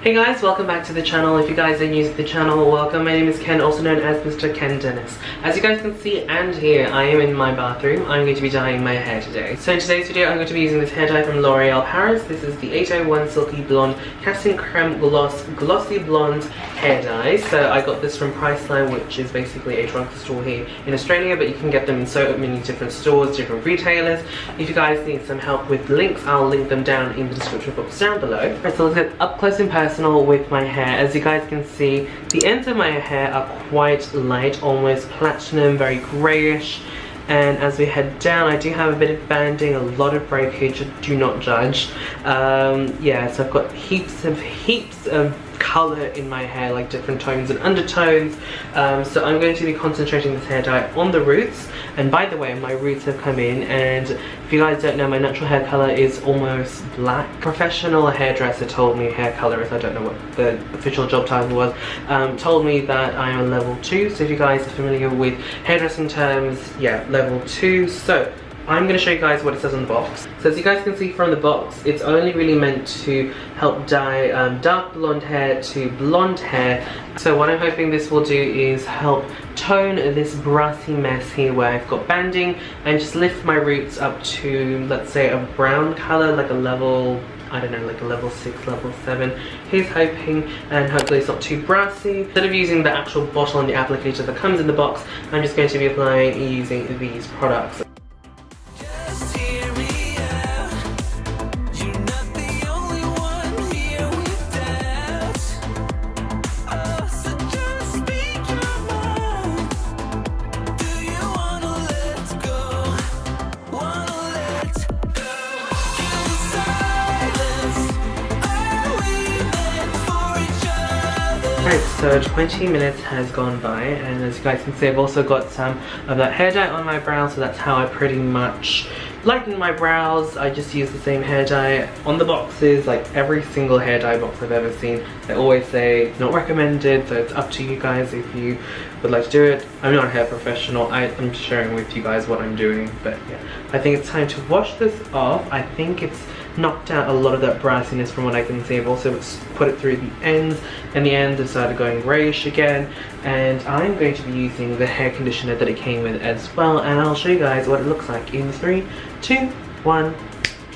Hey guys, welcome back to the channel. If you guys are new to the channel, welcome. My name is Ken, also known as MrKenDenis. As you guys can see and hear, I am in my bathroom. I'm going to be dyeing my hair today. So in today's video, I'm going to be using this hair dye from Loreal Paris. This is the 801 Silky Blonde Casting Creme Glossy Blonde hair dye. So I got this from Priceline, which is basically a drugstore here in Australia, but you can get them in so many different stores, different retailers. If you guys need some help with links, I'll link them down in the description box down below. Alright, so let's get up close and personal with my hair. As you guys can see, the ends of my hair are quite light, almost platinum, very grayish. And as we head down, I do have a bit of banding, a lot of breakage. Do not judge. Yeah, so I've got heaps of color in my hair, like different tones and undertones. So I'm going to be concentrating this hair dye on the roots. And by the way, my roots have come in, and if you guys don't know, my natural hair color is almost black. Professional hairdresser told me, hair colorist, I don't know what the official job title was, told me that I am a level 2. So if you guys are familiar with hairdressing terms, yeah, level 2. So I'm going to show you guys what it says on the box. So as you guys can see from the box, it's only really meant to help dye dark blonde hair to blonde hair. So what I'm hoping this will do is help tone this brassy mess here where I've got banding, and just lift my roots up to, let's say, a brown color, like a level, I don't know, like a level 6, level 7. Here's hoping, and hopefully it's not too brassy. Instead of using the actual bottle and the applicator that comes in the box, I'm just going to be applying using these products. Alright, so 20 minutes has gone by, and as you guys can see, I've also got some of that hair dye on my brow, so that's how I pretty much lighten my brows. I just use the same hair dye on the boxes, like every single hair dye box I've ever seen. They always say it's not recommended, so it's up to you guys if you would like to do it. I'm not a hair professional, I'm sharing with you guys what I'm doing, but yeah. I think it's time to wash this off. I think it's knocked out a lot of that brassiness from what I can see. I've also put it through the ends, and the ends have started going grayish again, and I'm going to be using the hair conditioner that it came with as well, and I'll show you guys what it looks like in 3, 2, 1.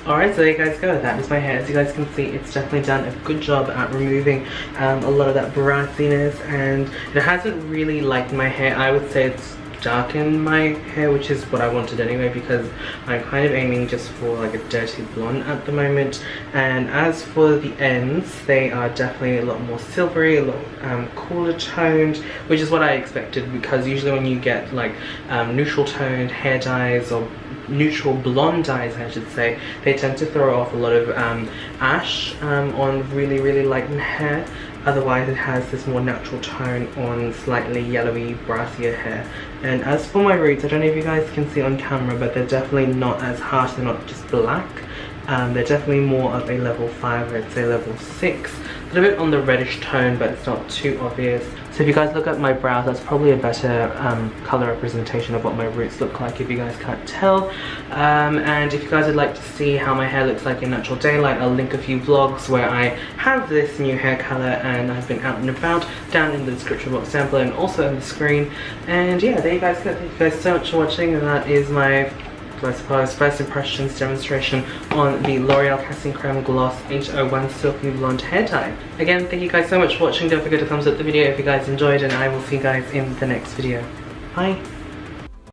Alright, so there you guys go. That is my hair. As you guys can see, it's definitely done a good job at removing a lot of that brassiness, and it hasn't really lightened my hair. I would say it's darken my hair, which is what I wanted anyway, because I'm kind of aiming just for like a dirty blonde at the moment. And as for the ends, they are definitely a lot more silvery, a lot cooler toned, which is what I expected, because usually when you get like neutral toned hair dyes, or neutral blonde dyes I should say, they tend to throw off a lot of ash on really lightened hair. Otherwise it has this more natural tone on slightly yellowy, brassier hair. And as for my roots, I don't know if you guys can see on camera, but they're definitely not as harsh, they're not just black. They're definitely more of a level 5, I'd say level 6. A little bit on the reddish tone, but it's not too obvious. So if you guys look at my brows, that's probably a better colour representation of what my roots look like, if you guys can't tell. And if you guys would like to see how my hair looks like in natural daylight, I'll link a few vlogs where I have this new hair colour and I've been out and about down in the description box down below, and also on the screen. And yeah, there you guys go. Thank you guys so much for watching, and that is my, I suppose, first impressions demonstration on the L'Oreal Casting Creme Gloss 801 Silky Blonde hair dye. Again, thank you guys so much for watching. Don't forget to thumbs up the video if you guys enjoyed, and I will see you guys in the next video. Bye!